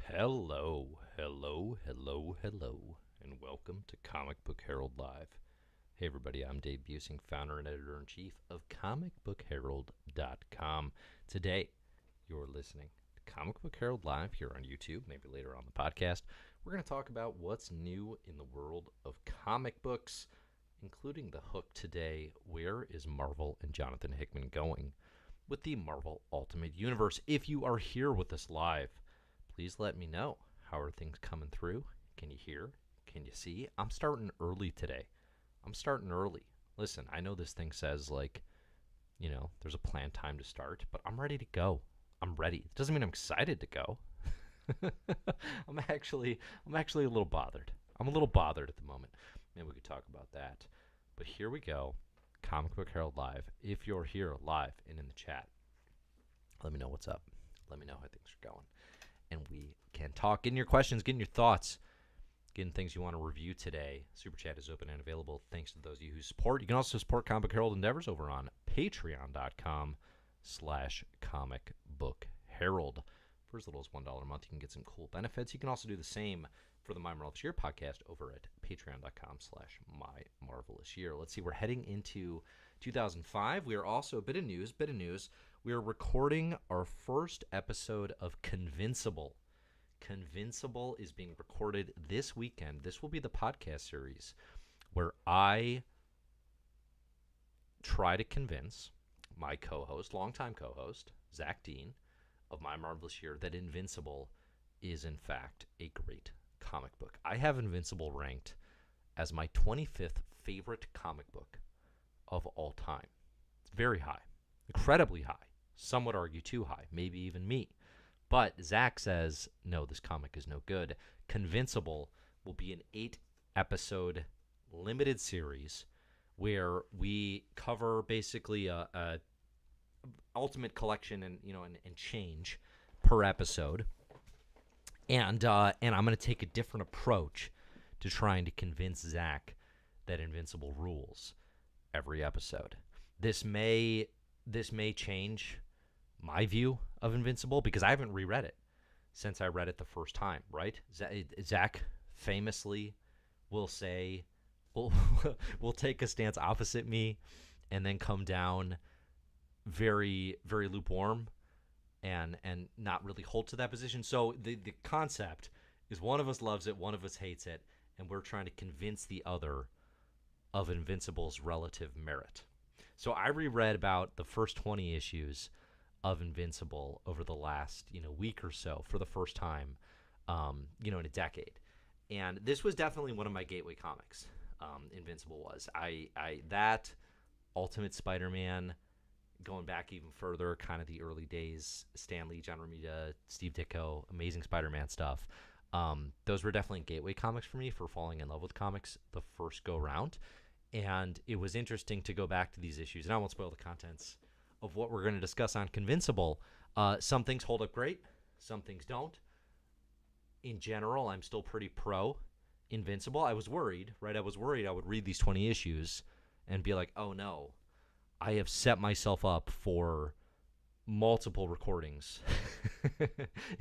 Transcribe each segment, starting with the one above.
Hello, and welcome to Comic Book Herald Live. Hey everybody, I'm Dave Busing, founder and editor-in-chief of comicbookherald.com. Today, you're listening to Comic Book Herald Live here on YouTube, maybe later on the podcast. We're going to talk about what's new in the world of comic books, including the hook today, where is Marvel and Jonathan Hickman going with the Marvel Ultimate Universe? If you are here with us live, please let me know. How are things coming through? Can you hear? Can you see? I'm starting early today. Listen, I know this thing says, there's a planned time to start, but I'm ready to go. I'm ready. It doesn't mean I'm excited to go. I'm actually a little bothered. I'm a little bothered at the moment. Maybe we could talk about that. But here we go. Comic Book Herald Live. If you're here live and in the chat, let me know what's up. Let me know how things are going. And we can talk. Getting your questions, getting your thoughts, getting things you want to review today. Super Chat is open and available thanks to those of you who support. You can also support Comic Book Herald endeavors over on patreon.com/comicbookherald. For as little as $1 a month, you can get some cool benefits. You can also do the same for the My Marvelous Year podcast over at patreon.com/mymarvelousyear. Let's see, we're heading into 2005. We are also, a bit of news. We are recording our first episode of Invincible. Invincible is being recorded this weekend. This will be the podcast series where I try to convince my co-host, longtime co-host, Zach Dean of My Marvelous Year, that Invincible is in fact a great comic book. I have Invincible ranked as my 25th favorite comic book of all time. It's very high, incredibly high. Some would argue too high, maybe even me. But Zach says, no, this comic is no good. Invincible will be an 8-episode limited series where we cover basically a ultimate collection and change per episode. And I'm going to take a different approach to trying to convince Zach that Invincible rules every episode. This may change my view of Invincible because I haven't reread it since I read it the first time, right? Zach famously will say, will take a stance opposite me and then come down very, very lukewarm and not really hold to that position. So the concept is one of us loves it, one of us hates it, and we're trying to convince the other of Invincible's relative merit. So I reread about the first 20 issues of Invincible over the last week or so for the first time in a decade, and this was definitely one of my gateway comics. Invincible was that Ultimate Spider-Man, going back even further, kind of the early days, Stan Lee, John Romita, Steve Ditko, Amazing Spider-Man stuff. Those were definitely gateway comics for me for falling in love with comics the first go round. And it was interesting to go back to these issues, and I won't spoil the contents of what we're going to discuss on Invincible. Some things hold up great, some things don't. In general, I'm still pretty pro Invincible. I was worried, right? I would read these 20 issues and be like, oh no, I have set myself up for multiple recordings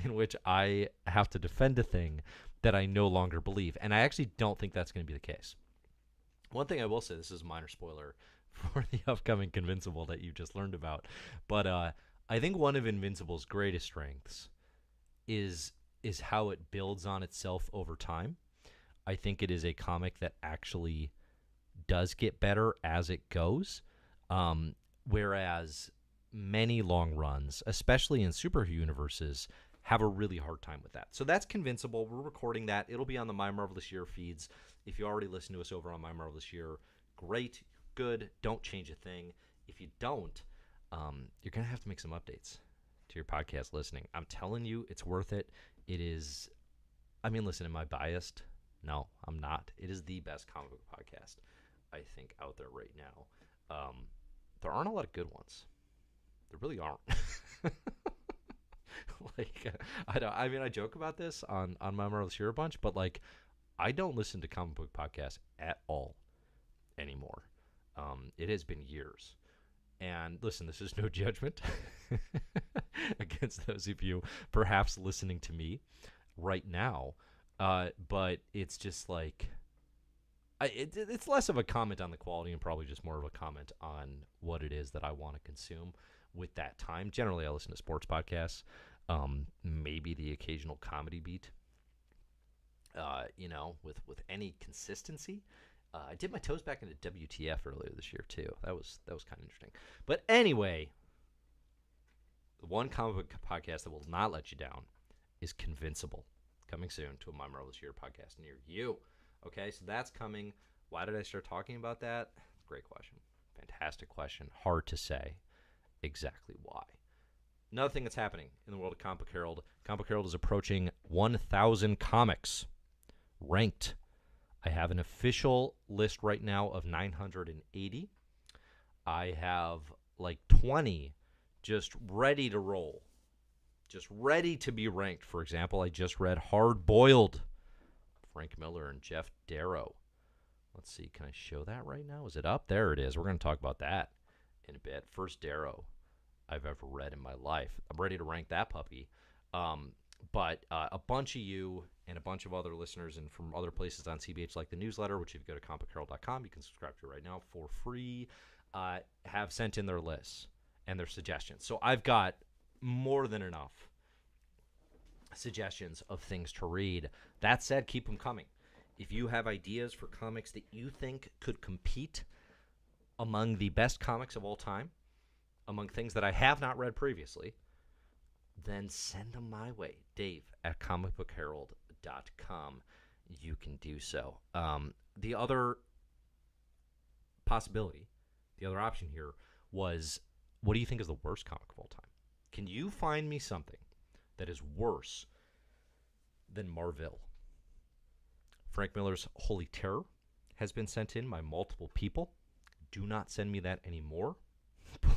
in which I have to defend a thing that I no longer believe. And I actually don't think that's going to be the case. One thing I will say, this is a minor spoiler for the upcoming Invincible that you just learned about, but I think one of Invincible's greatest strengths is how it builds on itself over time. I think it is a comic that actually does get better as it goes, whereas many long runs, especially in superhero universes, have a really hard time with that. So that's Invincible. We're recording that. It'll be on the My Marvelous Year feeds. If you already listen to us over on My Marvelous Year, great, good, don't change a thing. If you don't, you're going to have to make some updates to your podcast listening. I'm telling you, it's worth it. It is, listen, am I biased? No, I'm not. It is the best comic book podcast, I think, out there right now. There aren't a lot of good ones. There really aren't. I joke about this on My Marvelous Year a bunch, but I don't listen to comic book podcasts at all anymore. It has been years. And listen, this is no judgment against those of you perhaps listening to me. right now. But it's just like it's less of a comment on the quality and probably just more of a comment on what it is that I want to consume with that time. Generally, I listen to sports podcasts, maybe the occasional comedy beat. With any consistency. I did my toes back into WTF earlier this year too. That was kind of interesting. But anyway, the one comic book podcast that will not let you down is Invincible, coming soon to a My Marvelous Year podcast near you. Okay, so that's coming. Why did I start talking about that? Great question. Fantastic question. Hard to say exactly why. Another thing that's happening in the world of Comic Book Herald. Comic Book Herald is approaching 1,000 comics ranked. I have an official list right now of 980. I have like 20 just ready to roll, just ready to be ranked. For example, I just read Hard Boiled, Frank Miller and Jeff Darrow. Let's see, can I show that right now? Is it up? There it is. We're going to talk about that in a bit. First Darrow I've ever read in my life. I'm ready to rank that puppy. But a bunch of you and a bunch of other listeners and from other places on CBH, like the newsletter, which if you go to comicbookherald.com, you can subscribe to right now for free, have sent in their lists and their suggestions. So I've got more than enough suggestions of things to read. That said, keep them coming. If you have ideas for comics that you think could compete among the best comics of all time, among things that I have not read previously, then send them my way. Dave at comicbookherald.com. You can do so. The other possibility, the other option here was, what do you think is the worst comic of all time? Can you find me something that is worse than Marvel? Frank Miller's Holy Terror has been sent in by multiple people. Do not send me that anymore,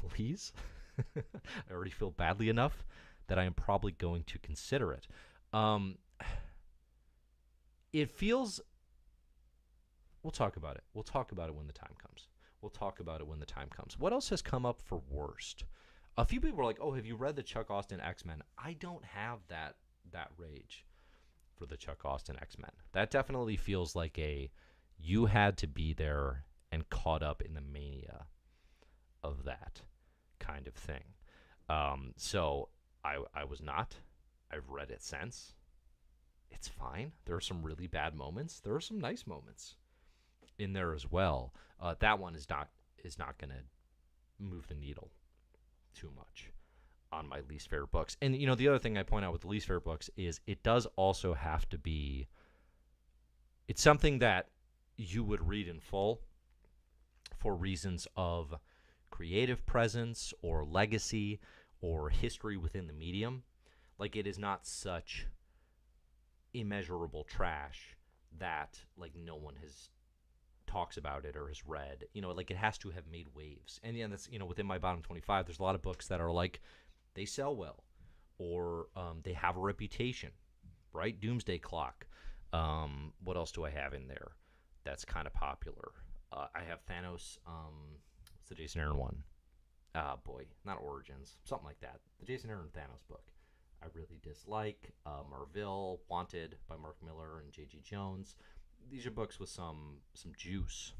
please. I already feel badly enough that I am probably going to consider it. It feels... We'll talk about it. We'll talk about it when the time comes. What else has come up for worst? A few people were like, oh, have you read the Chuck Austin X-Men? I don't have that rage for the Chuck Austin X-Men. That definitely feels like you had to be there and caught up in the mania of that kind of thing. So I was not. I've read it since. It's fine. There are some really bad moments. There are some nice moments in there as well. That one is not going to move the needle too much on my least favorite books. And the other thing I point out with the least favorite books is it does also have to be. It's something that you would read in full for reasons of creative presence or legacy or history within the medium. Like, it is not such immeasurable trash that like no one has talks about it or has read. Like, it has to have made waves. And that's within my bottom 25, there's a lot of books that are like, they sell well, or they have a reputation, right? Doomsday Clock. What else do I have in there that's kind of popular? I have Thanos. What's the Jason Aaron one? Not Origins, something like that. The Jason Aaron Thanos book I really dislike. Marvel, Wanted by Mark Miller and J.G. Jones. These are books with some juice.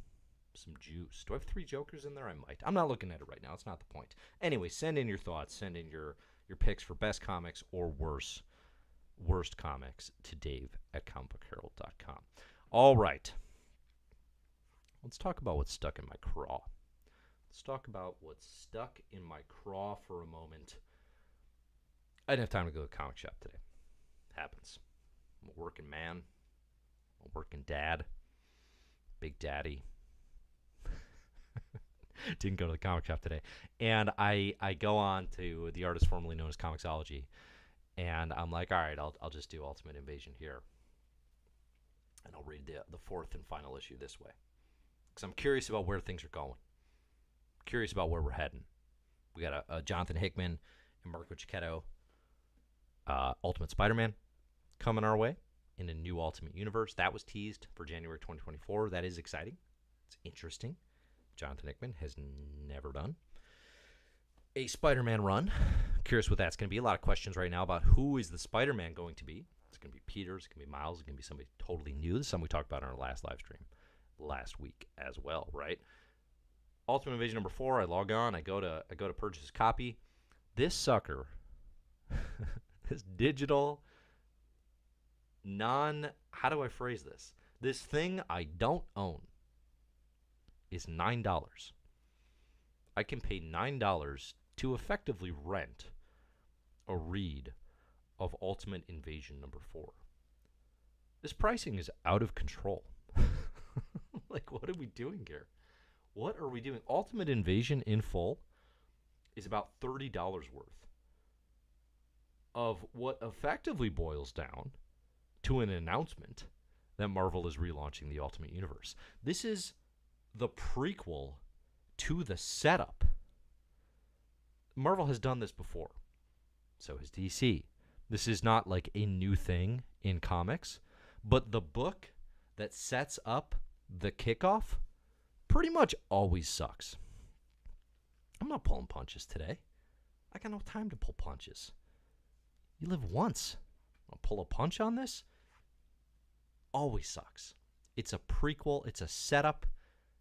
Do I have 3 Jokers in there? I might. I'm not looking at it right now. It's not the point. Anyway, send in your thoughts. Send in your picks for best comics or worst comics to Dave at comicbookherald.com. All right. Let's talk about what's stuck in my craw. Let's talk about what's stuck in my craw for a moment. I didn't have time to go to the comic shop today. Happens. I'm a working man. I'm a working dad. Big daddy. Didn't go to the comic shop today. And I go on to the artist formerly known as Comixology. And I'm like, all right, I'll just do Ultimate Invasion here. And I'll read the 4th and final issue this way. Because I'm curious about where things are going. Curious about where we're heading. We got a Jonathan Hickman and Marco Chechetto Ultimate Spider-Man coming our way in a new Ultimate Universe. That was teased for January 2024. That is exciting. It's interesting. Jonathan Hickman has never done a Spider-Man run. Curious what that's going to be. A lot of questions right now about who is the Spider-Man going to be. It's going to be Peter's, it can be Miles, it can be somebody totally new. This is something we talked about in our last live stream last week as well, right? Ultimate Invasion number 4, I log on, I go to purchase a copy. This sucker, this digital how do I phrase this? This thing I don't own is $9. I can pay $9 to effectively rent a read of Ultimate Invasion number 4. This pricing is out of control. Like, what are we doing here? What are we doing? Ultimate Invasion in full is about $30 worth of what effectively boils down to an announcement that Marvel is relaunching the Ultimate Universe. This is the prequel to the setup. Marvel has done this before. So has DC. This is not like a new thing in comics, but the book that sets up the kickoff pretty much always sucks. I'm not pulling punches today. I got no time to pull punches. You live once. I'll pull a punch on this? Always sucks. It's a prequel. It's a setup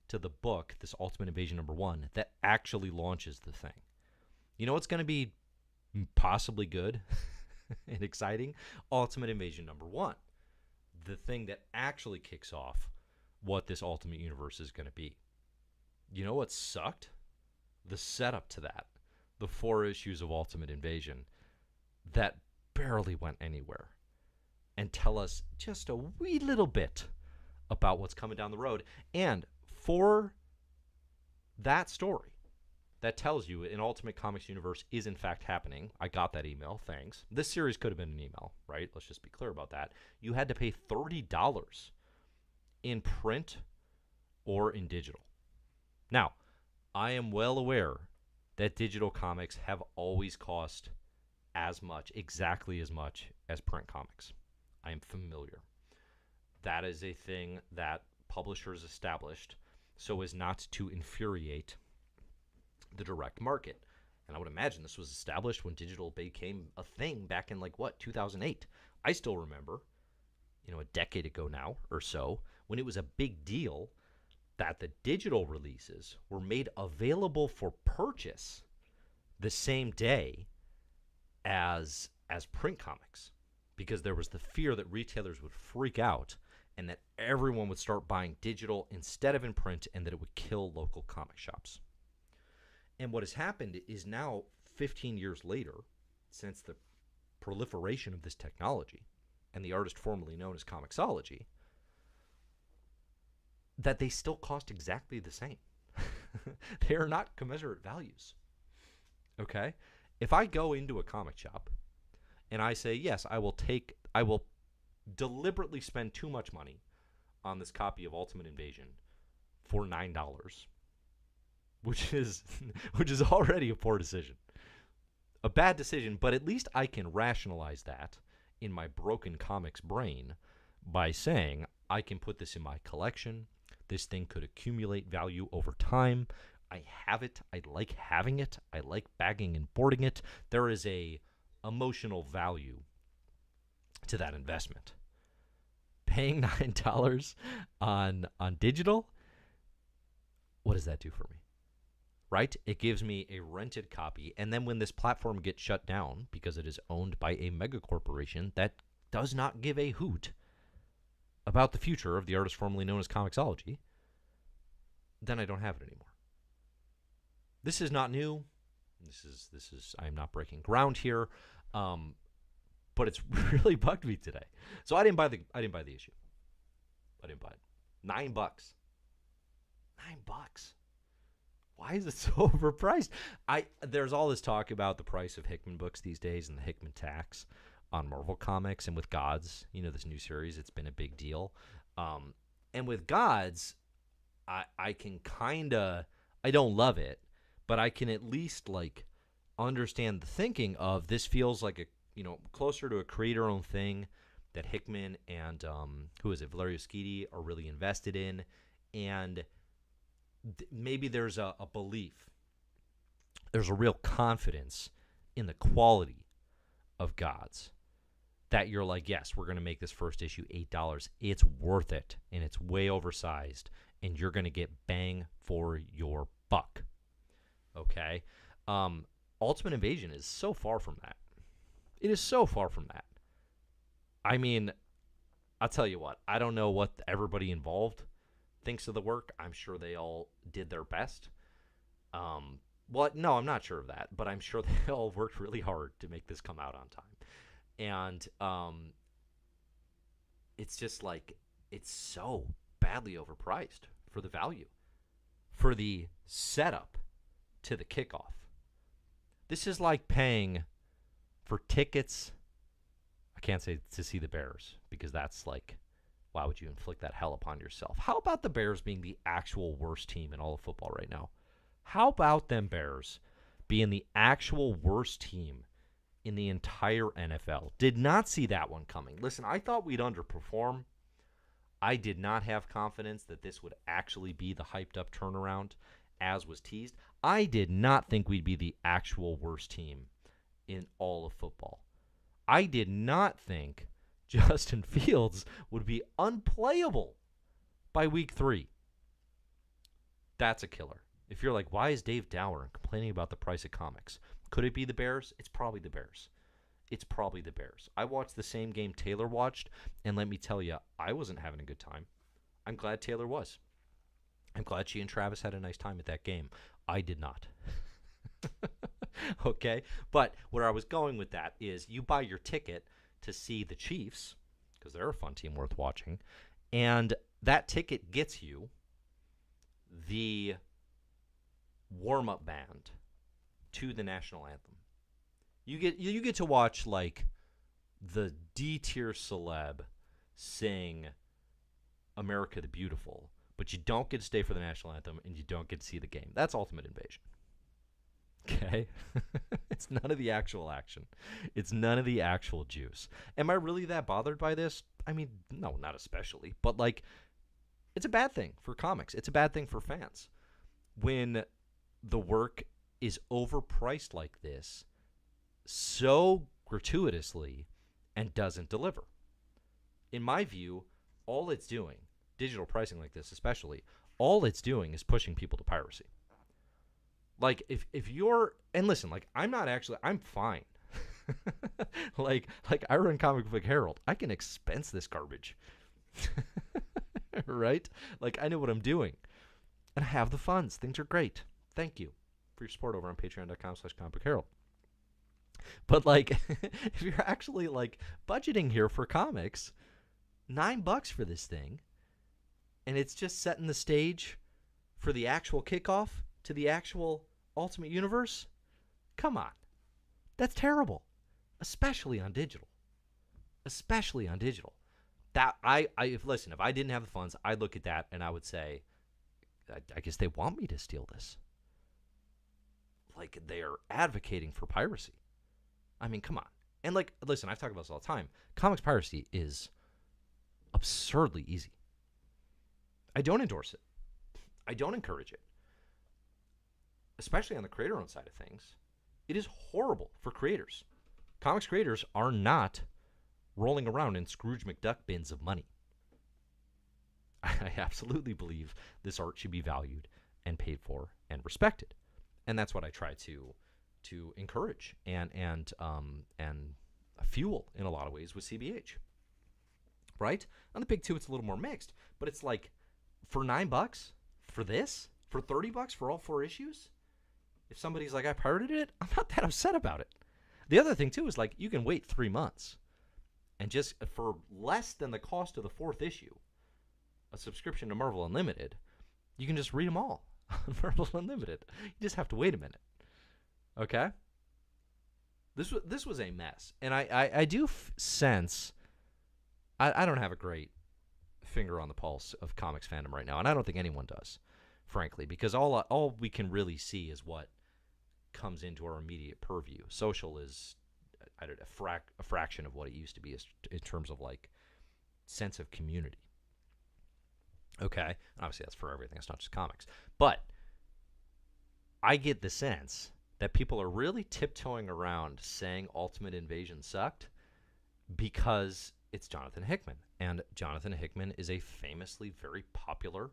to the book, this Ultimate Invasion number 1, that actually launches the thing. You know what's going to be possibly good and exciting? Ultimate Invasion number 1. The thing that actually kicks off what this Ultimate Universe is going to be. You know what sucked? The setup to that. The 4 issues of Ultimate Invasion that barely went anywhere and tell us just a wee little bit about what's coming down the road. And for that story that tells you an Ultimate Comics universe is in fact happening, I got that email, thanks. This series could have been an email, right? Let's just be clear about that. You had to pay $30 in print or in digital. Now, I am well aware that digital comics have always cost as much, exactly as much as print comics. I am familiar. That is a thing that publishers established so as not to infuriate the direct market. And I would imagine this was established when digital became a thing back in 2008. I still remember, a decade ago now or so, when it was a big deal that the digital releases were made available for purchase the same day as print comics, because there was the fear that retailers would freak out and that everyone would start buying digital instead of in print, and that it would kill local comic shops. And what has happened is now, 15 years later, since the proliferation of this technology and the artist formerly known as Comixology, that they still cost exactly the same. They are not commensurate values. Okay? If I go into a comic shop and I say, yes, I will deliberately spend too much money on this copy of Ultimate Invasion for $9, which is already a poor decision. A bad decision, but at least I can rationalize that in my broken comics brain by saying, I can put this in my collection. This thing could accumulate value over time. I have it. I like having it. I like bagging and boarding it. There is a emotional value to that investment. Paying $9 on digital, what does that do for me? Right? It gives me a rented copy, and then when this platform gets shut down because it is owned by a mega corporation that does not give a hoot about the future of the artist formerly known as Comixology, then I don't have it anymore. This is not new. This is I'm not breaking ground here, but it's really bugged me today. So I didn't buy the issue. I didn't buy it. $9. $9. Why is it so overpriced? There's all this talk about the price of Hickman books these days and the Hickman tax on Marvel Comics, and with Gods, this new series, it's been a big deal. And with Gods, I can I don't love it, but I can at least understand the thinking of this. Feels like a closer to a creator-owned thing that Hickman and Valerio Schiti are really invested in, and maybe there's a belief, there's a real confidence in the quality of Gods that you're like, yes, we're going to make this first issue $8. It's worth it, and it's way oversized, and you're going to get bang for your buck. Okay? Ultimate Invasion is so far from that. It is so far from that. I mean, I'll tell you what. I don't know what everybody involved thinks of the work. I'm sure they all did their best. Well, no, I'm not sure of that, but I'm sure they all worked really hard to make this come out on time. And it's just like, it's so badly overpriced for the value, for the setup to the kickoff. This is like paying for tickets. I can't say to see the Bears, because that's like, why would you inflict that hell upon yourself? How about the Bears being the actual worst team in all of football right now? How about them Bears being the actual worst team in the entire NFL? Did not see that one coming. Listen, I thought we'd underperform. I did not have confidence that this would actually be the hyped up turnaround as was teased. I did not think we'd be the actual worst team in all of football. I did not think Justin Fields would be unplayable by week 3. That's a killer. If you're like, why is Dave Dower complaining about the price of comics? Could it be the Bears? It's probably the Bears. It's probably the Bears. I watched the same game Taylor watched, and let me tell you, I wasn't having a good time. I'm glad Taylor was. I'm glad she and Travis had a nice time at that game. I did not. Okay? But where I was going with that is, you buy your ticket to see the Chiefs, because they're a fun team worth watching, and that ticket gets you the warm-up band to the national anthem. You get to watch like the D-tier celeb sing America the Beautiful, but you don't get to stay for the national anthem, and you don't get to see the game. That's Ultimate Invasion. Okay? It's none of the actual action. It's none of the actual juice. Am I really that bothered by this? I mean, no, not especially. But like, it's a bad thing for comics. It's a bad thing for fans when the work is overpriced like this so gratuitously and doesn't deliver. In my view, all it's doing, digital pricing like this especially, all it's doing is pushing people to piracy. Like, if you're, and listen, like, I'm fine. like I run Comic Book Herald. I can expense this garbage. Right? Like, I know what I'm doing. And I have the funds. Things are great. Thank you for your support over on patreon.com/comicbookherald. But like, if you're actually like budgeting here for comics, $9 for this thing, and it's just setting the stage for the actual kickoff to the actual Ultimate Universe, come on. That's terrible. Especially on digital. Especially on digital. That if I didn't have the funds, I'd look at that and I would say, I guess they want me to steal this. Like, they are advocating for piracy. I mean, come on. And like, listen, I've talked about this all the time. Comics piracy is absurdly easy. I don't endorse it. I don't encourage it. Especially on the creator-owned side of things. It is horrible for creators. Comics creators are not rolling around in Scrooge McDuck bins of money. I absolutely believe this art should be valued and paid for and respected. And that's what I try to encourage and fuel in a lot of ways with CBH. Right? On the big two, it's a little more mixed, but it's like, for $9 for this, for $30 for all 4 issues, if somebody's like, I pirated it, I'm not that upset about it. The other thing too is, like, you can wait 3 months and just for less than the cost of the 4th issue, a subscription to Marvel Unlimited, you can just read them all on Marvel Unlimited. You just have to wait a minute. Okay? This was a mess. And I do sense, I don't have a great finger on the pulse of comics fandom right now, and I don't think anyone does, frankly, because all we can really see is what comes into our immediate purview. Social is a fraction of what it used to be in terms of like sense of community. Okay, and obviously that's for everything. It's not just comics, but I get the sense that people are really tiptoeing around saying Ultimate Invasion sucked because it's Jonathan Hickman. And Jonathan Hickman is a famously very popular,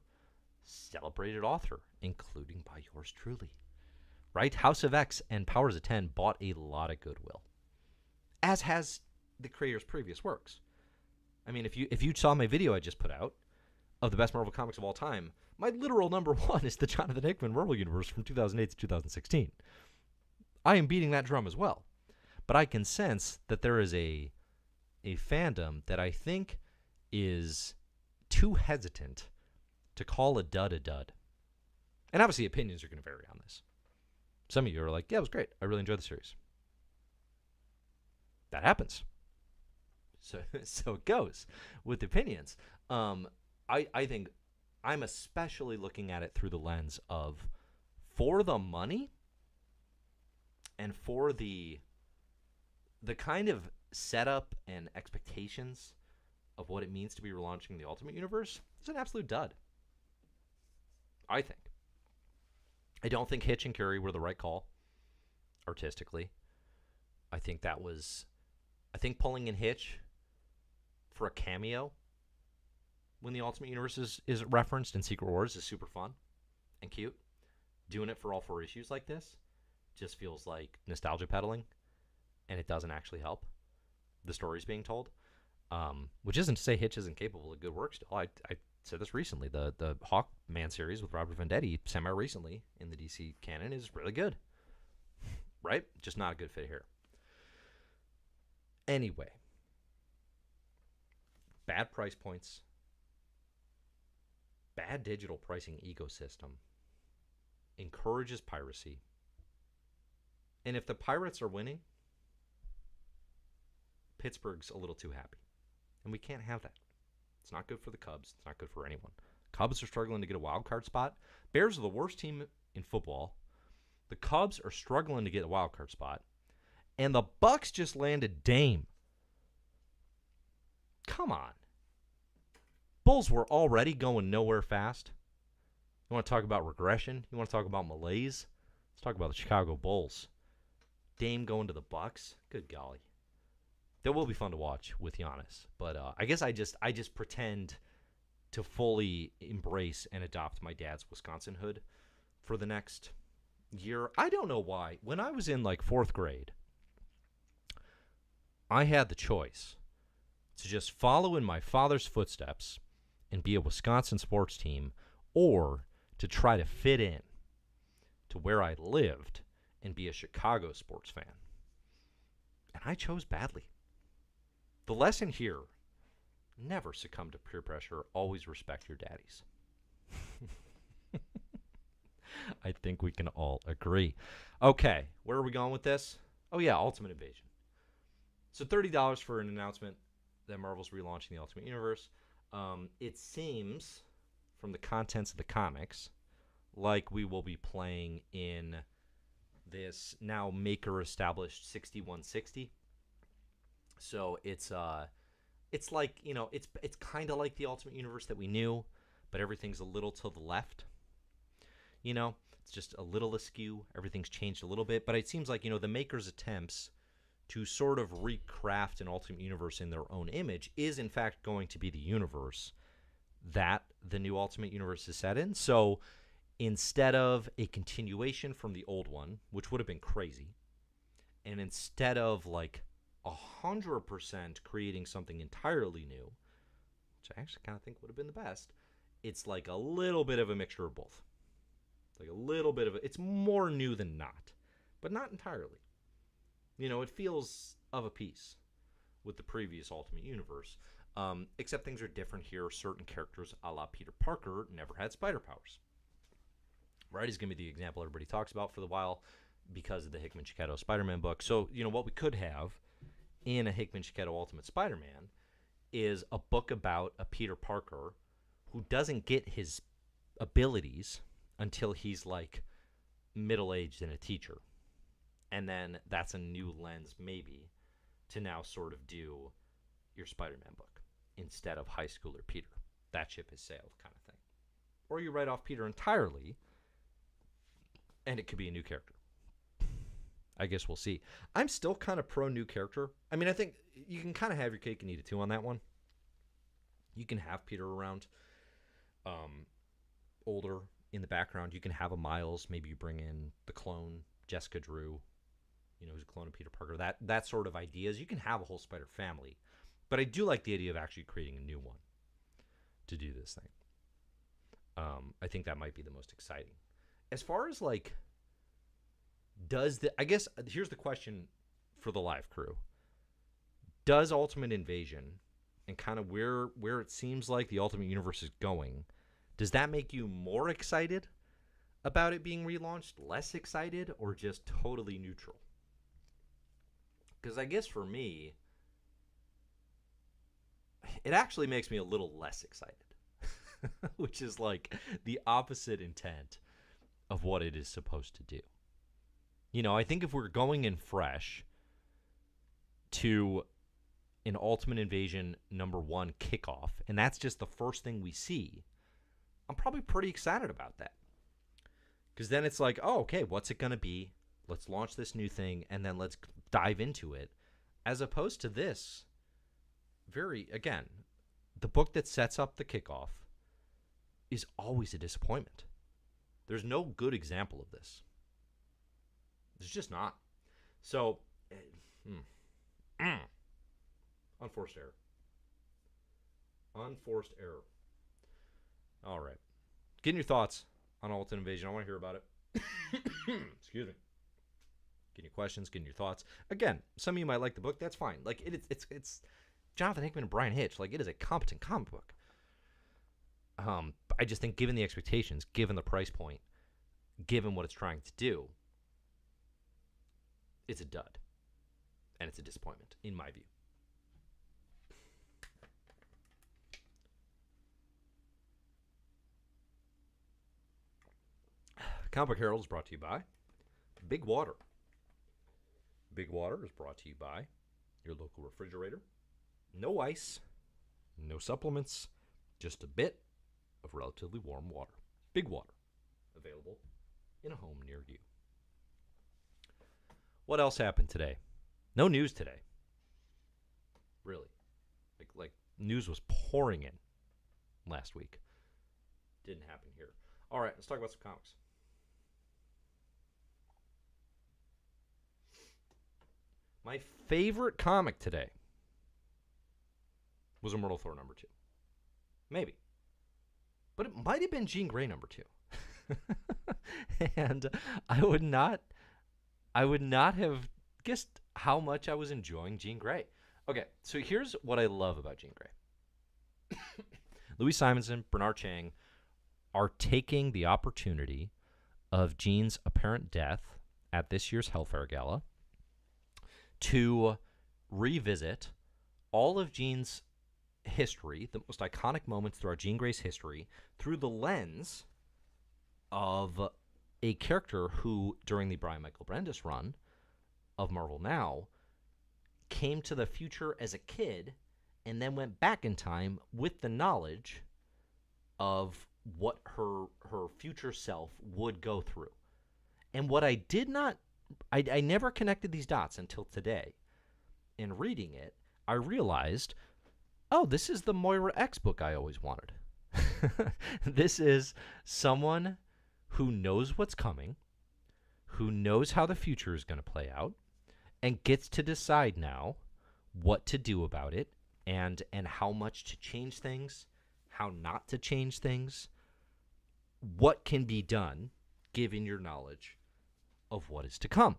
celebrated author, including by yours truly. Right? House of X and Powers of 10 bought a lot of goodwill, as has the creator's previous works. I mean, if you saw my video I just put out of the best Marvel comics of all time, my literal number one is the Jonathan Hickman Marvel Universe from 2008 to 2016. I am beating that drum as well. But I can sense that there is a fandom that I think is too hesitant to call a dud a dud. And obviously opinions are going to vary on this. Some of you are like, yeah, it was great. I really enjoyed the series. That happens. So it goes with opinions. I think I'm especially looking at it through the lens of, for the money and for the kind of setup and expectations of what it means to be relaunching the Ultimate Universe, it's an absolute dud. I think. I don't think Hitch and Curie were the right call artistically. I think pulling in Hitch for a cameo when the Ultimate Universe is referenced in Secret Wars is super fun and cute. Doing it for all 4 issues like this just feels like nostalgia peddling, and it doesn't actually help the stories being told. Which isn't to say Hitch isn't capable of good work still. I said this recently. The Hawkman series with Robert Venditti, semi-recently in the DC canon, is really good. Right? Just not a good fit here. Anyway. Bad price points. Bad digital pricing ecosystem. Encourages piracy. And if the Pirates are winning, Pittsburgh's a little too happy. And we can't have that. It's not good for the Cubs. It's not good for anyone. Cubs are struggling to get a wild card spot. Bears are the worst team in football. The Cubs are struggling to get a wild card spot. And the Bucks just landed Dame. Come on. Bulls were already going nowhere fast. You want to talk about regression? You want to talk about malaise? Let's talk about the Chicago Bulls. Dame going to the Bucks? Good golly. That will be fun to watch with Giannis. But I guess I just pretend to fully embrace and adopt my dad's Wisconsin-hood for the next year. I don't know why. When I was in like 4th grade, I had the choice to just follow in my father's footsteps and be a Wisconsin sports team, or to try to fit in to where I lived and be a Chicago sports fan. And I chose badly. The lesson here, never succumb to peer pressure. Always respect your daddies. I think we can all agree. Okay, where are we going with this? Oh, yeah, Ultimate Invasion. So $30 for an announcement that Marvel's relaunching the Ultimate Universe. It seems, from the contents of the comics, like we will be playing in this now Maker-established 6160. So it's like, you know, it's kind of like the Ultimate Universe that we knew, but everything's a little to the left. You know, it's just a little askew. Everything's changed a little bit, but it seems like, you know, the Maker's attempts to sort of recraft an Ultimate Universe in their own image is in fact going to be the universe that the new Ultimate Universe is set in. So instead of a continuation from the old one, which would have been crazy, and instead of like 100% creating something entirely new, which I actually kind of think would have been the best, it's like a little bit of a mixture of both. It's like a little bit of it's more new than not, but not entirely. You know, it feels of a piece with the previous Ultimate Universe, except things are different here. Certain characters, a la Peter Parker, never had spider powers. Right? He's going to be the example everybody talks about for the while because of the Hickman Chechetto Spider-Man book. So, you know, what we could have in a Hickman Chechetto Ultimate Spider-Man is a book about a Peter Parker who doesn't get his abilities until he's like middle-aged and a teacher. And then that's a new lens, maybe, to now sort of do your Spider-Man book instead of high schooler Peter. That ship has sailed kind of thing. Or you write off Peter entirely, and it could be a new character. I guess we'll see. I'm still kind of pro new character. I mean, I think you can kind of have your cake and eat it too on that one. You can have Peter around, older in the background. You can have a Miles. Maybe you bring in the clone, Jessica Drew, who's a clone of Peter Parker. That sort of ideas. You can have a whole Spider family. But I do like the idea of actually creating a new one to do this thing. I think that might be the most exciting. As far as like, I guess here's the question for the live crew. Does Ultimate Invasion and kind of where it seems like the Ultimate Universe is going, does that make you more excited about it being relaunched, less excited, or just totally neutral? Because I guess for me, it actually makes me a little less excited, which is like the opposite intent of what it is supposed to do. I think if we're going in fresh to an Ultimate Invasion #1 kickoff, and that's just the first thing we see, I'm probably pretty excited about that. Because then it's like, oh, okay, what's it going to be? Let's launch this new thing, and then let's dive into it. As opposed to this, again, the book that sets up the kickoff is always a disappointment. There's no good example of this. There's just not. So, unforced error. Unforced error. All right. Getting your thoughts on Ultimate Invasion. I want to hear about it. Excuse me. Getting your questions, getting your thoughts. Again, some of you might like the book. That's fine. Like it's Jonathan Hickman and Brian Hitch. Like, it is a competent comic book. I just think, given the expectations, given the price point, given what it's trying to do, it's a dud, and it's a disappointment in my view. Comic Book Herald is brought to you by Big Water. Big Water is brought to you by your local refrigerator. No ice, no supplements, just a bit of relatively warm water. Big Water, available in a home near you. What else happened today? No news today. Really. Like news was pouring in last week. Didn't happen here. All right, let's talk about some comics. My favorite comic today was Immortal Thor #2. Maybe. But it might have been Jean Grey #2. And I would not have guessed how much I was enjoying Jean Grey. Okay, so here's what I love about Jean Grey. Louis Simonson, Bernard Chang are taking the opportunity of Jean's apparent death at this year's Hellfire Gala to revisit all of Jean's history, the most iconic moments throughout Jean Grey's history, through the lens of a character who, during the Brian Michael Bendis run of Marvel Now, came to the future as a kid and then went back in time with the knowledge of what her future self would go through. And what I did not, I never connected these dots until today. In reading it, I realized, oh, this is the Moira X book I always wanted. This is someone who knows what's coming, who knows how the future is going to play out, and gets to decide now what to do about it, and how much to change things, how not to change things, what can be done given your knowledge of what is to come.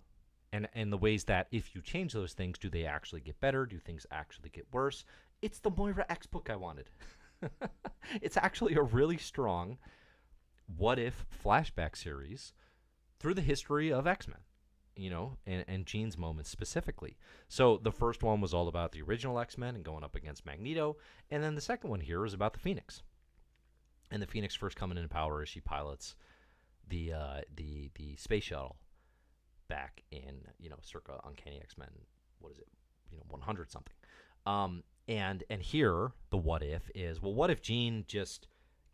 And the ways that if you change those things, do they actually get better? Do things actually get worse? It's the Moira X book I wanted. It's actually a really strong what-if flashback series through the history of X-Men, and Jean's moments specifically. So the first one was all about the original X-Men and going up against Magneto, and then the second one here is about the Phoenix. And the Phoenix first coming into power as she pilots the space shuttle back in, circa Uncanny X-Men, 100 something. And here, the what if is, well, what if Jean just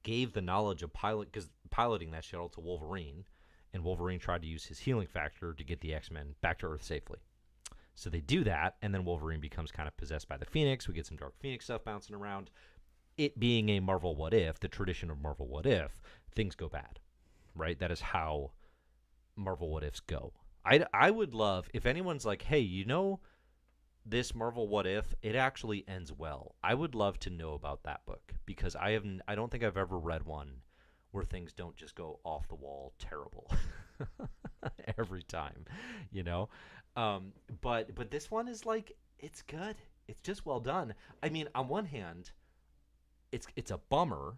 gave the knowledge of piloting that shuttle to Wolverine, and Wolverine tried to use his healing factor to get the X-Men back to Earth safely. So they do that, and then Wolverine becomes kind of possessed by the Phoenix. We get some Dark Phoenix stuff bouncing around. It being a Marvel What If, the tradition of Marvel What If, things go bad, right? That is how Marvel What Ifs go. I would love, if anyone's like, hey, this Marvel What If, it actually ends well. I would love to know about that book, because I don't think I've ever read one where things don't just go off the wall terrible every time, But this one is like, it's good. It's just well done. I mean, on one hand, it's a bummer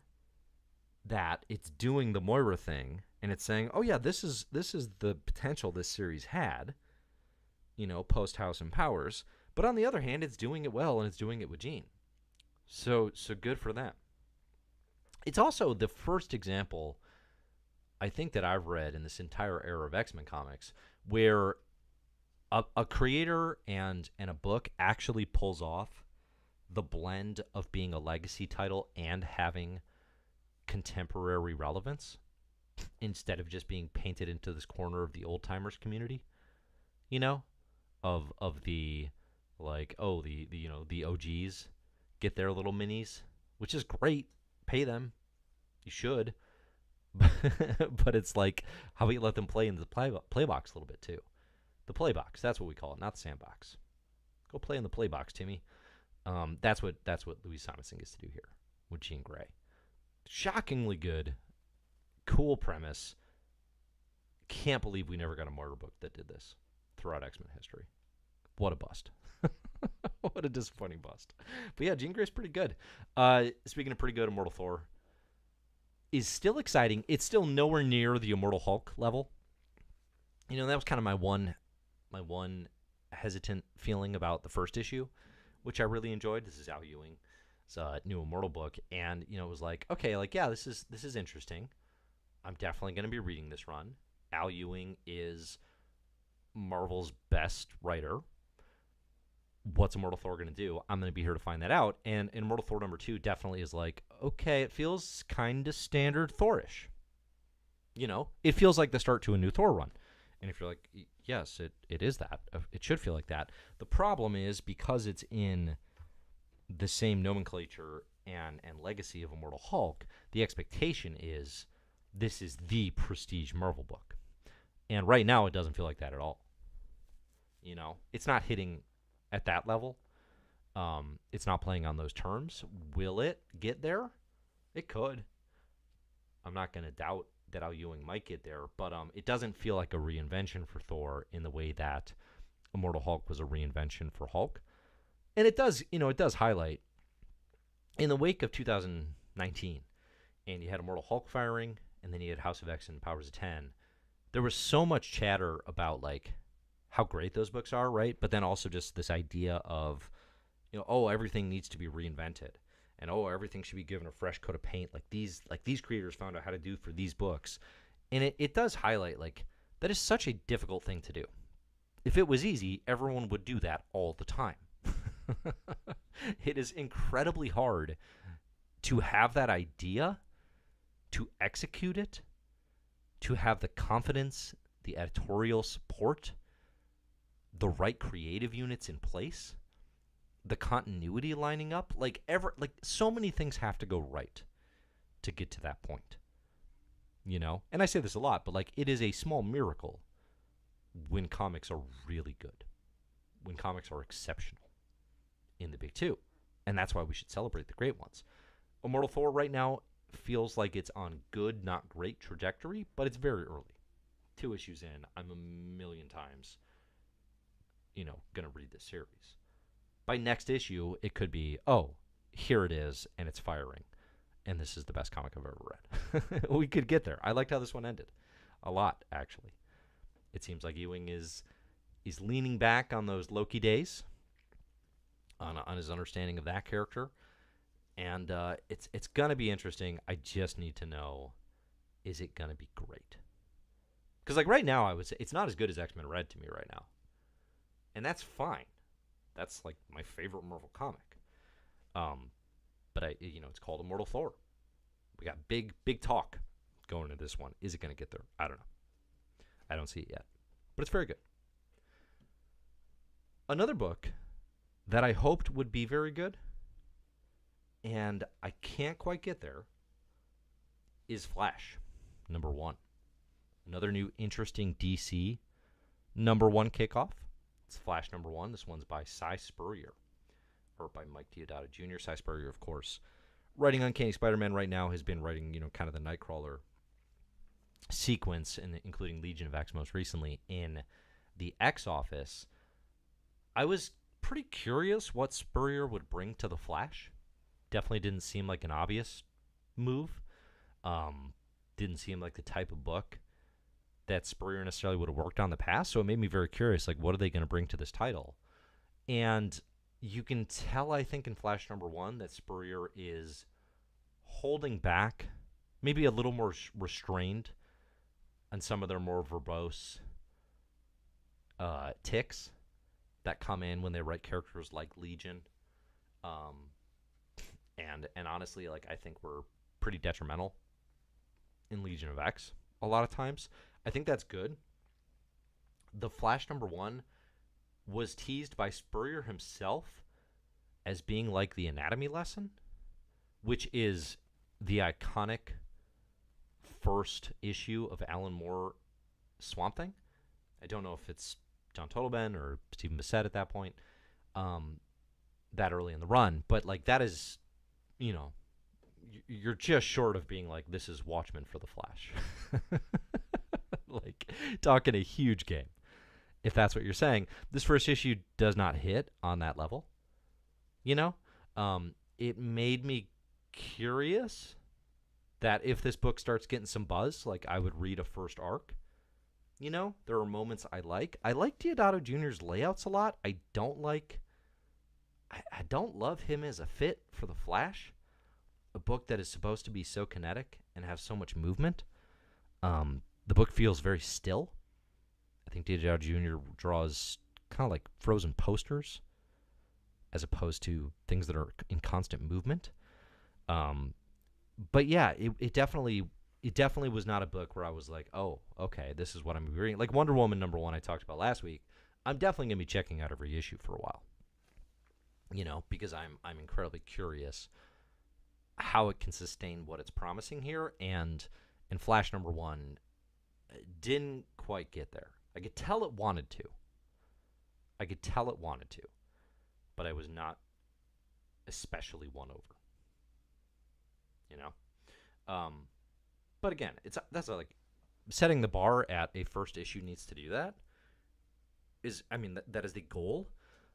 that it's doing the Moira thing and it's saying, oh yeah, this is the potential this series had, post House and Powers. But on the other hand, it's doing it well, and it's doing it with Jean. So good for them. It's also the first example, I think, that I've read in this entire era of X-Men comics where a creator and a book actually pulls off the blend of being a legacy title and having contemporary relevance instead of just being painted into this corner of the old-timers community, of the, like, oh, the OGs get their little minis, which is great. Pay them. You should. But it's like, how about you let them play in the play box a little bit too? The play box, that's what we call it, not the sandbox. Go play in the play box, Timmy. That's what Louis Simonson gets to do here with Jean Grey. Shockingly good, cool premise. Can't believe we never got a Moira book that did this throughout X-Men history. What a bust. What a disappointing bust. But yeah, Jean Grey's pretty good. Speaking of pretty good, Immortal Thor is still exciting. It's still nowhere near the Immortal Hulk level. That was kind of my one hesitant feeling about the first issue, which I really enjoyed. This is Al Ewing's new Immortal book, and it was like, okay, like, yeah, this is interesting. I'm definitely going to be reading this run. Al Ewing is Marvel's best writer. What's Immortal Thor going to do? I'm going to be here to find that out. And Immortal Thor number 2 definitely is like, okay, it feels kind of standard Thorish. It feels like the start to a new Thor run. And if you're like, yes, it is that. It should feel like that. The problem is, because it's in the same nomenclature and legacy of Immortal Hulk, the expectation is this is the prestige Marvel book. And right now, it doesn't feel like that at all. It's not hitting at that level. It's not playing on those terms. Will it get there? It could. I'm not going to doubt that Al Ewing might get there, but it doesn't feel like a reinvention for Thor in the way that Immortal Hulk was a reinvention for Hulk. And it does highlight, in the wake of 2019, and you had Immortal Hulk firing, and then you had House of X and Powers of 10, there was so much chatter about, like, how great those books are, right? But then also just this idea of, oh, everything needs to be reinvented, and oh, everything should be given a fresh coat of paint, like these creators found out how to do for these books. And it does highlight, like, that is such a difficult thing to do. If it was easy, everyone would do that all the time. It is incredibly hard to have that idea, to execute it, to have the confidence, the editorial support, the right creative units in place, the continuity lining up. Like, so many things have to go right to get to that point. And I say this a lot, but, like, it is a small miracle when comics are really good, when comics are exceptional in the big two. And that's why we should celebrate the great ones. Immortal Thor right now feels like it's on good, not great trajectory, but it's very early. 2 issues in, I'm a million times, going to read this series. By next issue, it could be, oh, here it is, and it's firing. And this is the best comic I've ever read. We could get there. I liked how this one ended. A lot, actually. It seems like Ewing is leaning back on those Loki days, on his understanding of that character. And it's going to be interesting. I just need to know, is it going to be great? Because, like, right now, I would say it's not as good as X-Men Red to me right now. And that's fine. That's, like, my favorite Marvel comic. But it's called Immortal Thor. We got big talk going into this one. Is it going to get there? I don't know. I don't see it yet. But it's very good. Another book that I hoped would be very good, and I can't quite get there, is Flash, #1. Another new interesting DC #1 kickoff. It's Flash #1. This one's by Cy Spurrier, or by Mike Deodato Jr. Cy Spurrier, of course, writing Uncanny Spider-Man right now, has been writing, kind of the Nightcrawler sequence, including Legion of X most recently in the X Office. I was pretty curious what Spurrier would bring to the Flash. Definitely didn't seem like an obvious move. Didn't seem like the type of book that Spurrier necessarily would have worked on in the past, so it made me very curious, like, what are they going to bring to this title? And you can tell, I think, in Flash #1 that Spurrier is holding back, maybe a little more restrained on some of their more verbose tics that come in when they write characters like Legion. And honestly, like, I think we're pretty detrimental in Legion of X a lot of times. I think that's good. The Flash #1 was teased by Spurrier himself as being like the anatomy lesson, which is the iconic first issue of Alan Moore Swamp Thing. I don't know if it's John Totleben or Stephen Bissett at that point, that early in the run, but like that is, you're just short of being like, this is Watchmen for the Flash. Like, talking a huge game, if that's what you're saying. This first issue does not hit on that level. It made me curious that if this book starts getting some buzz, like, I would read a first arc. There are moments I like. I like Deodato Jr.'s layouts a lot. I don't love him as a fit for the Flash, a book that is supposed to be so kinetic and have so much movement. The book feels very still. I think Deodato Jr. draws kind of like frozen posters as opposed to things that are in constant movement. But yeah, it definitely was not a book where I was like, oh, okay, this is what I'm reading. Like Wonder Woman #1 I talked about last week, I'm definitely going to be checking out every issue for a while. Because I'm incredibly curious how it can sustain what it's promising here. And Flash #1 didn't quite get there. I could tell it wanted to. But I was not especially won over. But again, that's like setting the bar at a first issue needs to do that. That is the goal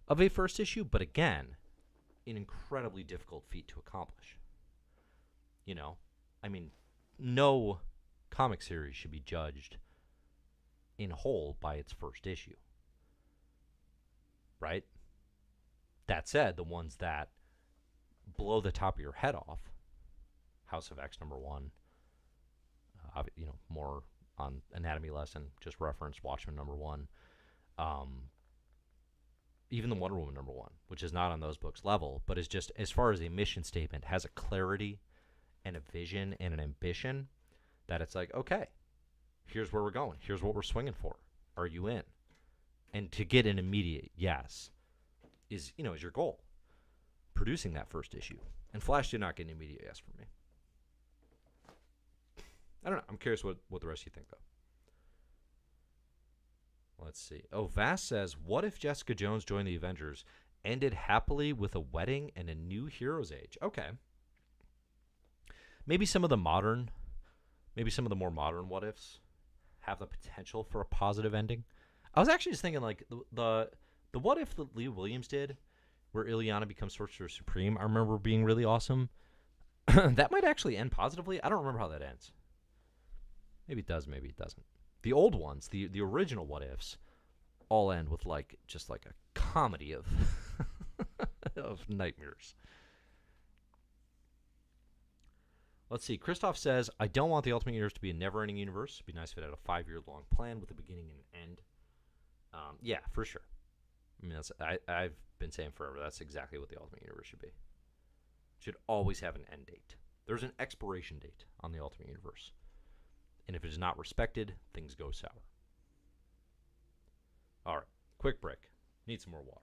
of a first issue, but again, an incredibly difficult feat to accomplish. No comic series should be judged in whole by its first issue, right? That said, the ones that blow the top of your head off, House of X #1, more on anatomy lesson, just reference Watchmen #1, even the Wonder Woman #1, which is not on those books' level, but is just, as far as a mission statement, has a clarity and a vision and an ambition that it's like, okay, here's where we're going. Here's what we're swinging for. Are you in? And to get an immediate yes is your goal. Producing that first issue. And Flash did not get an immediate yes from me. I don't know. I'm curious what the rest of you think, though. Let's see. Oh, Vass says, what if Jessica Jones joined the Avengers, ended happily with a wedding and a new hero's age? Okay. Maybe some of the more modern what ifs have the potential for a positive ending. I was actually just thinking, like, the what if that Lee Williams did, where Illyana becomes Sorcerer Supreme, I remember being really awesome. That might actually end positively. I don't remember how that ends. Maybe it does, maybe it doesn't. The old ones, the original what ifs, all end with just like a comedy of of nightmares. Let's see. Christoph says, I don't want the Ultimate Universe to be a never-ending universe. It'd be nice if it had a 5-year-long plan with a beginning and an end. Yeah, for sure. I've been saying forever, that's exactly what the Ultimate Universe should be. It should always have an end date. There's an expiration date on the Ultimate Universe. And if it is not respected, things go sour. All right, quick break. Need some more water.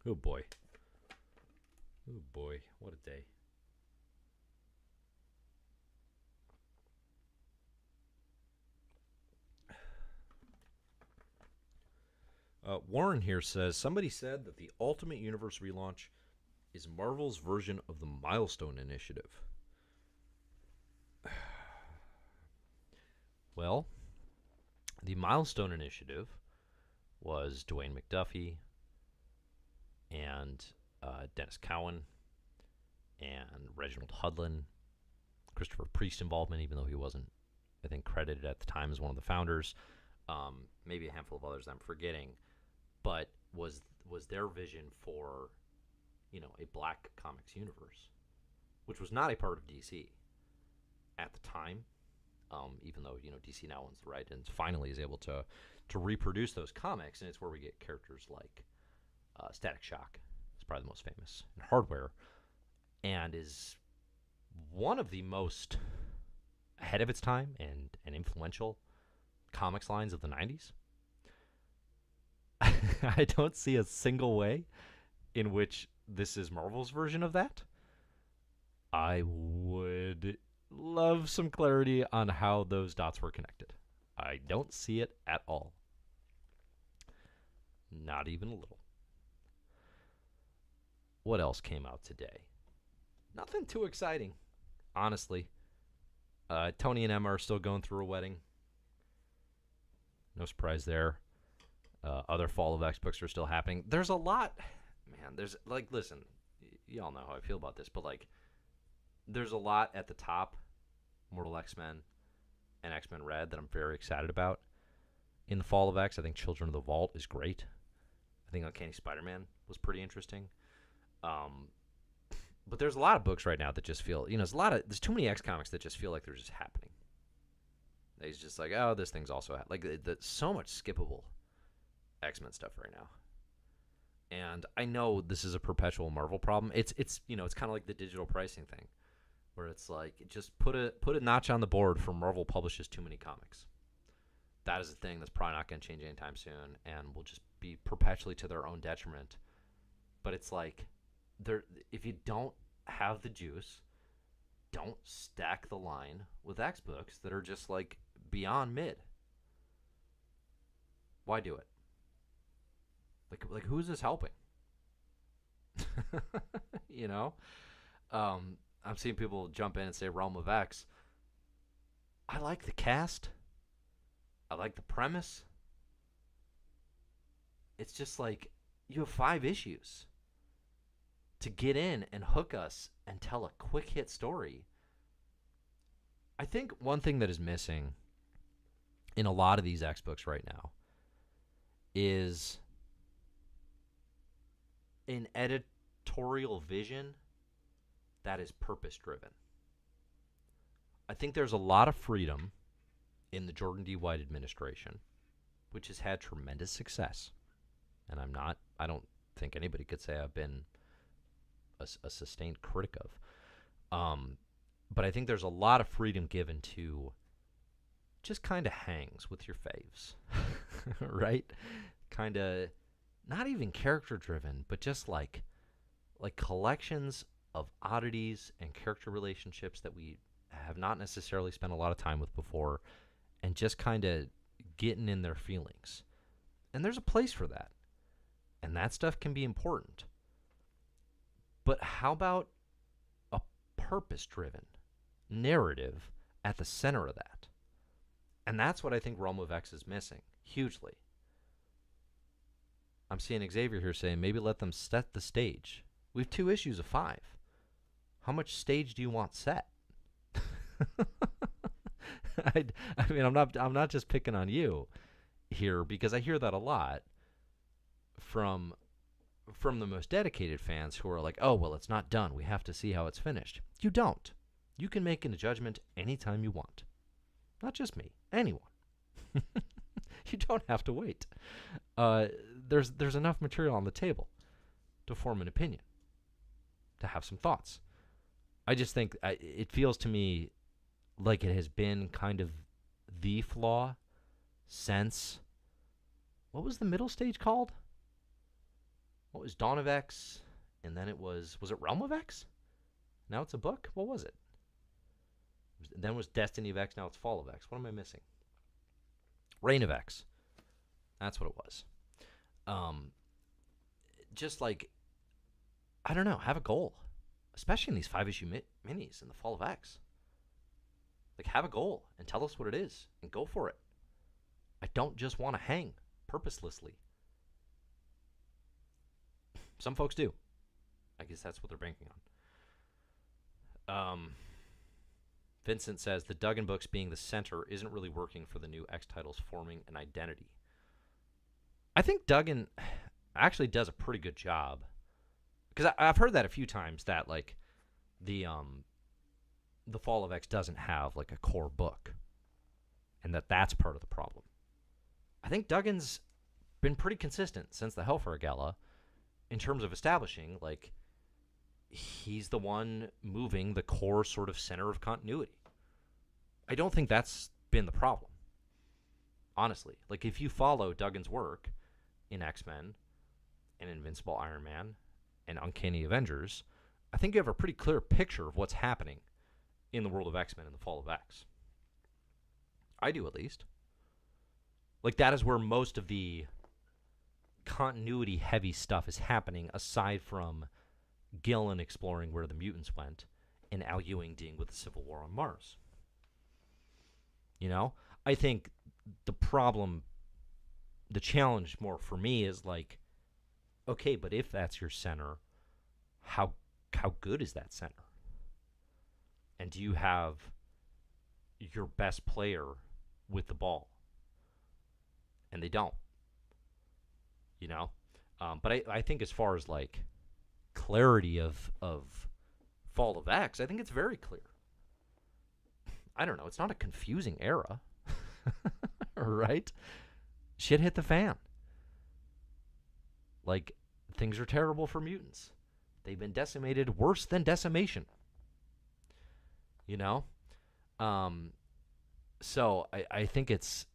Oh boy. Oh boy, what a day. Warren here says, somebody said that the Ultimate Universe relaunch is Marvel's version of the Milestone Initiative. Well, the Milestone Initiative was Dwayne McDuffie and Dennis Cowan and Reginald Hudlin, Christopher Priest involvement, even though he wasn't, I think, credited at the time as one of the founders. Maybe a handful of others I'm forgetting, but was their vision for, a Black Comics universe, which was not a part of DC at the time. Even though DC now owns the right and finally is able to reproduce those comics, and it's where we get characters like Static Shock. It's probably the most famous in Hardware, and is one of the most ahead of its time and influential comics lines of the 90s. I don't see a single way in which this is Marvel's version of that. I would love some clarity on how those dots were connected. I don't see it at all. Not even a little. What else came out today? Nothing too exciting, honestly. Tony and Emma are still going through a wedding. No surprise there. Other Fall of X books are still happening. There's a lot, man. There's listen, y'all know how I feel about this, but there's a lot at the top. Immortal X-Men and X-Men Red that I'm very excited about. In the Fall of X, I think Children of the Vault is great. I think Uncanny Spider-Man was pretty interesting. But there's a lot of books right now that just feel, there's too many X comics that just feel like they're just happening. It's just like, oh, this thing's also so much skippable X-Men stuff right now. And I know this is a perpetual Marvel problem. It's kind of like the digital pricing thing, where it's like, just put a notch on the board for Marvel publishes too many comics. That is a thing that's probably not going to change anytime soon, and will just be perpetually to their own detriment. But it's like, if you don't have the juice, don't stack the line with X books that are just beyond mid. Why do it? Like who's this helping? I'm seeing people jump in and say Realm of X. I like the cast. I like the premise. It's just you have 5 issues to get in and hook us and tell a quick hit story. I think one thing that is missing in a lot of these X books right now is an editorial vision that is purpose driven. I think there's a lot of freedom in the Jordan D. White administration, which has had tremendous success. And I don't think anybody could say I've been a sustained critic of. But I think there's a lot of freedom given to just kind of hangs with your faves, right? Kind of not even character driven, but just like collections of oddities and character relationships that we have not necessarily spent a lot of time with before, and just kind of getting in their feelings. And there's a place for that. And that stuff can be important. But how about a purpose-driven narrative at the center of that? And that's what I think Realm of X is missing, hugely. I'm seeing Xavier here saying, maybe let them set the stage. We have 2 issues of 5. How much stage do you want set? I mean, I'm not just picking on you here, because I hear that a lot from the most dedicated fans who are like, oh, well, it's not done. We have to see how it's finished. You don't. You can make a judgment anytime you want. Not just me. Anyone. You don't have to wait. There's enough material on the table to form an opinion, to have some thoughts. I just think it feels to me like it has been kind of the flaw since, what was the middle stage called? What was Dawn of X? And then it was it Realm of X? Now it's a book? What was it? Then it was Destiny of X, now it's Fall of X. What am I missing? Reign of X. That's what it was. Just like, I don't know, have a goal. Especially in these 5-issue minis in the Fall of X. Like, have a goal and tell us what it is and go for it. I don't just want to hang purposelessly. Some folks do. I guess that's what they're banking on. Vincent says the Duggan books being the center isn't really working for the new X titles forming an identity. I think Duggan actually does a pretty good job. Because I've heard that a few times, that like the Fall of X doesn't have like a core book, and that's part of the problem. I think Duggan's been pretty consistent since the Hellfire Gala in terms of establishing, like, he's the one moving the core sort of center of continuity. I don't think that's been the problem, honestly. Like, if you follow Duggan's work in X-Men and Invincible Iron Man and Uncanny Avengers, I think you have a pretty clear picture of what's happening in the world of X-Men and the Fall of X. I do, at least. Like, that is where most of the continuity-heavy stuff is happening, aside from Gillen exploring where the mutants went and Al Ewing dealing with the Civil War on Mars. You know? I think the problem, the challenge more for me is like, okay, but if that's your center, how good is that center? And do you have your best player with the ball? And they don't. You know? But I think as far as like clarity of Fall of X, I think it's very clear. I don't know. It's not a confusing era. Right? Shit hit the fan. Like, things are terrible for mutants. They've been decimated worse than decimation. You know? So I think it's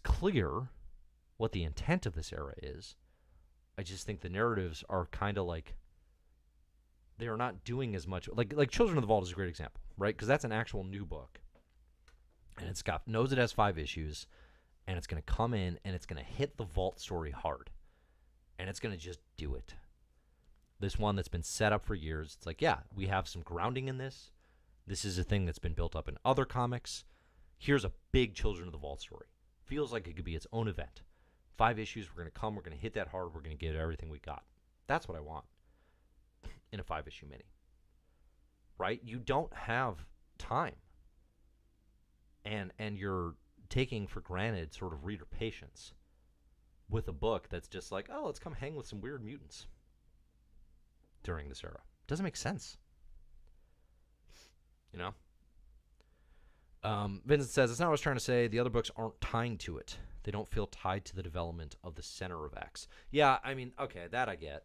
clear what the intent of this era is. I just think the narratives are kind of like, they are not doing as much. Like Children of the Vault is a great example, right? Because that's an actual new book. And knows it has 5 issues, and it's going to come in, and it's going to hit the Vault story hard. And it's going to just do it. This one that's been set up for years, it's like, yeah, we have some grounding in this. This is a thing that's been built up in other comics. Here's a big Children of the Vault story. Feels like it could be its own event. 5 issues, we're going to come, we're going to hit that hard, we're going to give it everything we got. That's what I want in a 5-issue mini. Right? You don't have time. And you're taking for granted sort of reader patience with a book that's just like, oh, let's come hang with some weird mutants during this era. Doesn't make sense. You know? Vincent says, it's not what I was trying to say. The other books aren't tied to it. They don't feel tied to the development of the center of X. Yeah, I mean, okay, that I get.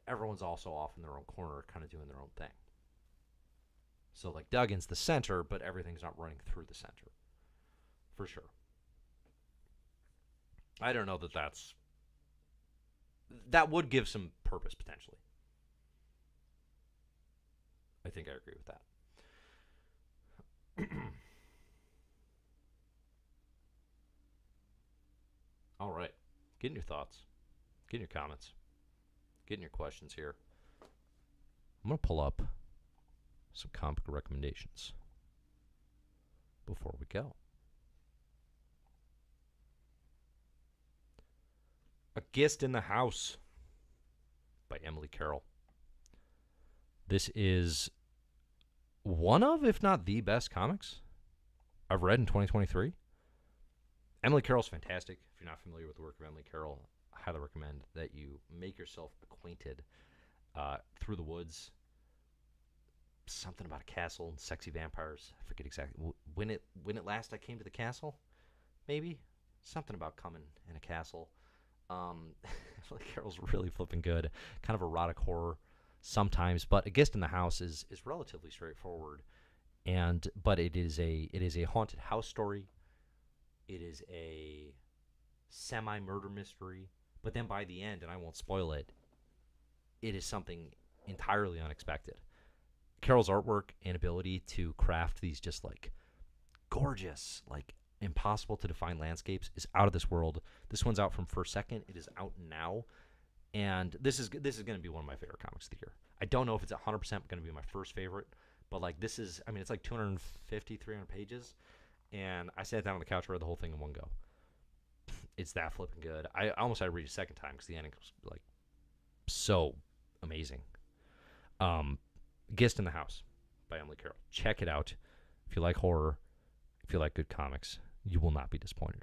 Everyone's also off in their own corner, kind of doing their own thing. So, like, Duggan's the center, but everything's not running through the center. For sure. I don't know that would give some purpose, potentially. I think I agree with that. All right. Get in your thoughts. Get in your comments. Get in your questions here. I'm going to pull up some comic recommendations before we go. A Guest in the House by Emily Carroll. This is one of, if not the best comics I've read in 2023. Emily Carroll's fantastic. If you're not familiar with the work of Emily Carroll, I highly recommend that you make yourself acquainted. Through the Woods, something about a castle and sexy vampires. I forget exactly. When it last I came to the castle, maybe? Something about coming in a castle. Emily Carroll's really flipping good. Kind of erotic horror sometimes, but A Guest in the House is relatively straightforward. But it is a haunted house story It is a semi-murder mystery, but then by the end, and I won't spoil it, it is something entirely unexpected. Carol's artwork and ability to craft these just like gorgeous, like impossible to define landscapes is out of this world. This one's out from First Second. It is out now, and this is going to be one of my favorite comics of the year. I don't know if it's 100% going to be my first favorite, but like this is, I mean, it's like 250, 300 pages, and I sat down on the couch and read the whole thing in one go. It's that flipping good. I almost had to read it a second time because the ending was like so amazing. Gist in the House by Emily Carroll. Check it out. If you like horror, if you like good comics, you will not be disappointed.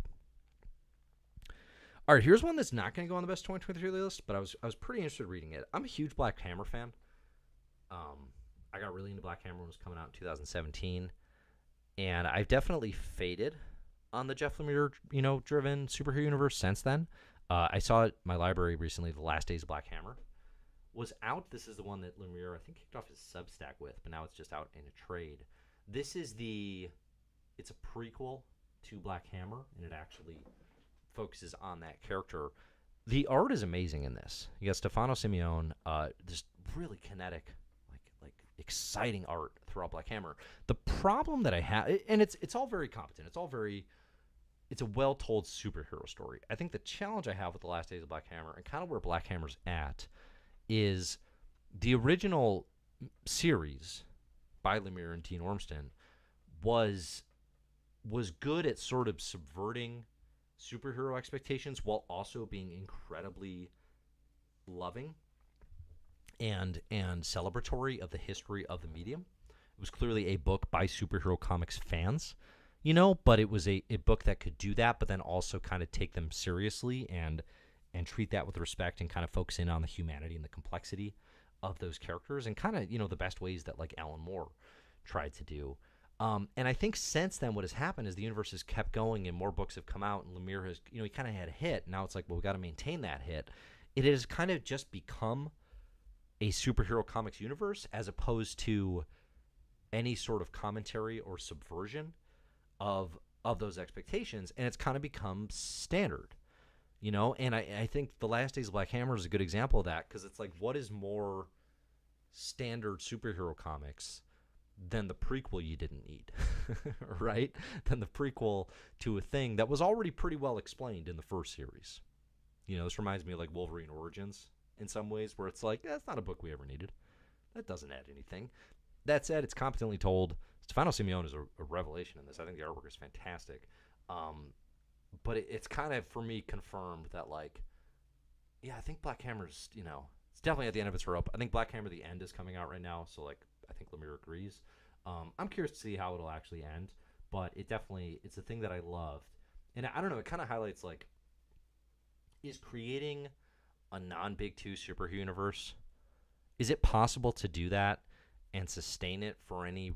All right, here's one that's not going to go on the best 2023 list, but I was pretty interested in reading it. I'm a huge Black Hammer fan. I got really into Black Hammer when it was coming out in 2017, and I've definitely faded on the Jeff Lemire, driven superhero universe since then. I saw it in my library recently. The Last Days of Black Hammer was out. This is the one that Lemire, I think, kicked off his Substack with, but now it's just out in a trade. This is it's a prequel to Black Hammer, and it actually focuses on that character. The art is amazing in this. You got Stefano Simeone, just really kinetic, like exciting art throughout Black Hammer. The problem that I have, and it's all very competent. It's a well-told superhero story. I think the challenge I have with The Last Days of Black Hammer, and kind of where Black Hammer's at, is the original series by Lemire and Dean Ormston was good at sort of subverting superhero expectations while also being incredibly loving and celebratory of the history of the medium. It was clearly a book by superhero comics fans, but it was a book that could do that, but then also kind of take them seriously and treat that with respect and kind of focus in on the humanity and the complexity of those characters and kind of, the best ways that like Alan Moore tried to do. And I think since then what has happened is the universe has kept going and more books have come out, and Lemire has, he kind of had a hit. Now it's like, well, we got to maintain that hit. It has kind of just become a superhero comics universe as opposed to any sort of commentary or subversion of those expectations. And it's kind of become standard, and I think The Last Days of Black Hammer is a good example of that, because it's like, what is more standard superhero comics than the prequel you didn't need, right? Than the prequel to a thing that was already pretty well explained in the first series. This reminds me of like Wolverine Origins in some ways, where it's like, that's not a book we ever needed. That doesn't add anything. That said, it's competently told. Stefano Simeone is a revelation in this. I think the artwork is fantastic. But it's kind of, for me, confirmed that, like, yeah, I think Black Hammer's, it's definitely at the end of its rope. I think Black Hammer The End is coming out right now, so, like, I think Lemire agrees. I'm curious to see how it'll actually end, but it's a thing that I loved. And I don't know, it kind of highlights, like, is creating a non-Big Two superhero universe, is it possible to do that and sustain it for any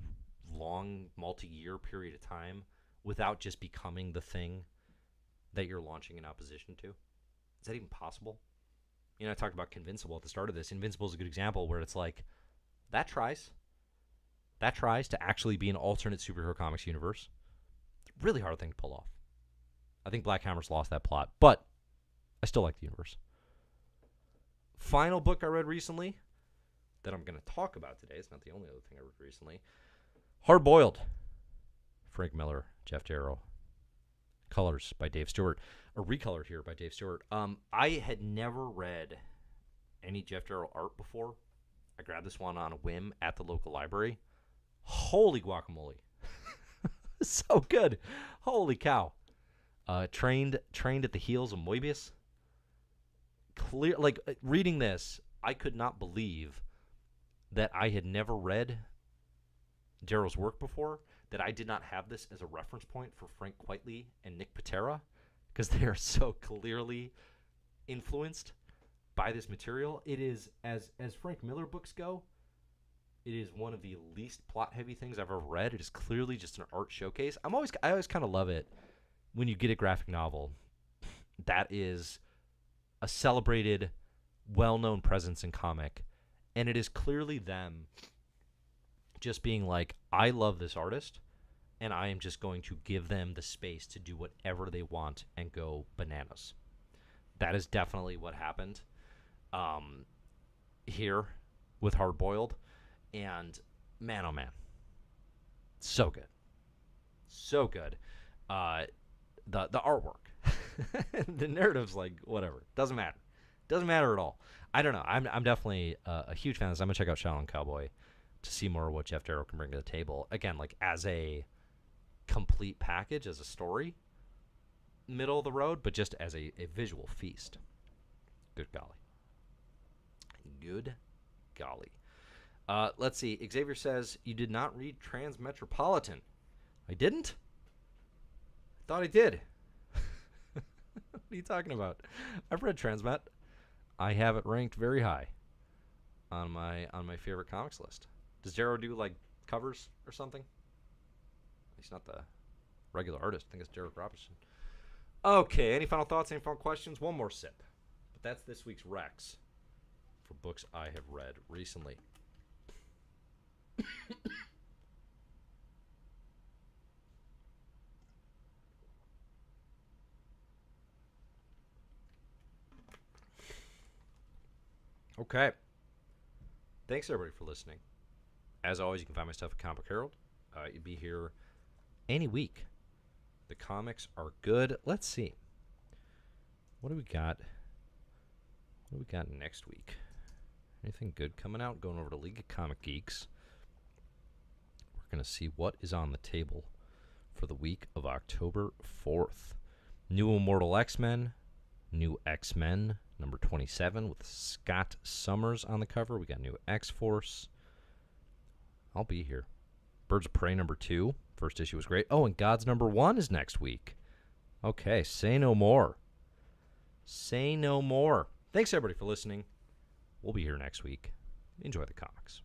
long, multi-year period of time without just becoming the thing that you're launching in opposition to? Is that even possible? I talked about Invincible at the start of this. Invincible is a good example where it's like, that tries to actually be an alternate superhero comics universe. It's a really hard thing to pull off. I think Black Hammer's lost that plot, but I still like the universe. Final book I read recently that I'm going to talk about today, it's not the only other thing I read recently, Hard Boiled. Frank Miller, Jeff Darrow. Colors by Dave Stewart. Or recolored here by Dave Stewart. I had never read any Jeff Darrow art before. I grabbed this one on a whim at the local library. Holy guacamole. So good. Holy cow. Trained at the heels of Moebius. Reading this, I could not believe that I had never read Darrow's work before, that I did not have this as a reference point for Frank Quitely and Nick Patera, because they are so clearly influenced by this material. It is, as Frank Miller books go, it is one of the least plot-heavy things I've ever read. It is clearly just an art showcase. I always kind of love it when you get a graphic novel that is a celebrated, well-known presence in comic, and it is clearly them just being like, I love this artist, and I am just going to give them the space to do whatever they want and go bananas. That is definitely what happened here with Hard Boiled. And man, oh man, so good. So good. The artwork. The narrative's like, whatever. Doesn't matter. Doesn't matter at all. I don't know. I'm definitely a huge fan of this. I'm going to check out Shaolin Cowboy to see more of what Jeff Darrow can bring to the table. Again, like as a complete package, as a story, middle of the road, but just as a visual feast. Good golly. Good golly. Let's see. Xavier says, you did not read Transmetropolitan. I didn't? I thought I did. What are you talking about? I've read Transmet. I have it ranked very high on my favorite comics list. Does Darrow do like covers or something? He's not the regular artist. I think it's Derek Robinson. Okay, any final thoughts, any final questions? One more sip. But that's this week's Rex for books I have read recently. Okay. Thanks, everybody, for listening. As always, you can find my stuff at Comic Book Herald. You'd be here any week. The comics are good. Let's see. What do we got? What do we got next week? Anything good coming out? Going over to League of Comic Geeks. We're going to see what is on the table for the week of October 4th. New Immortal X-Men. New X-Men, number 27, with Scott Summers on the cover. We got new X-Force. I'll be here. Birds of Prey, number 2. First issue was great. Oh, and God's number 1 is next week. Okay, say no more. Say no more. Thanks, everybody, for listening. We'll be here next week. Enjoy the comics.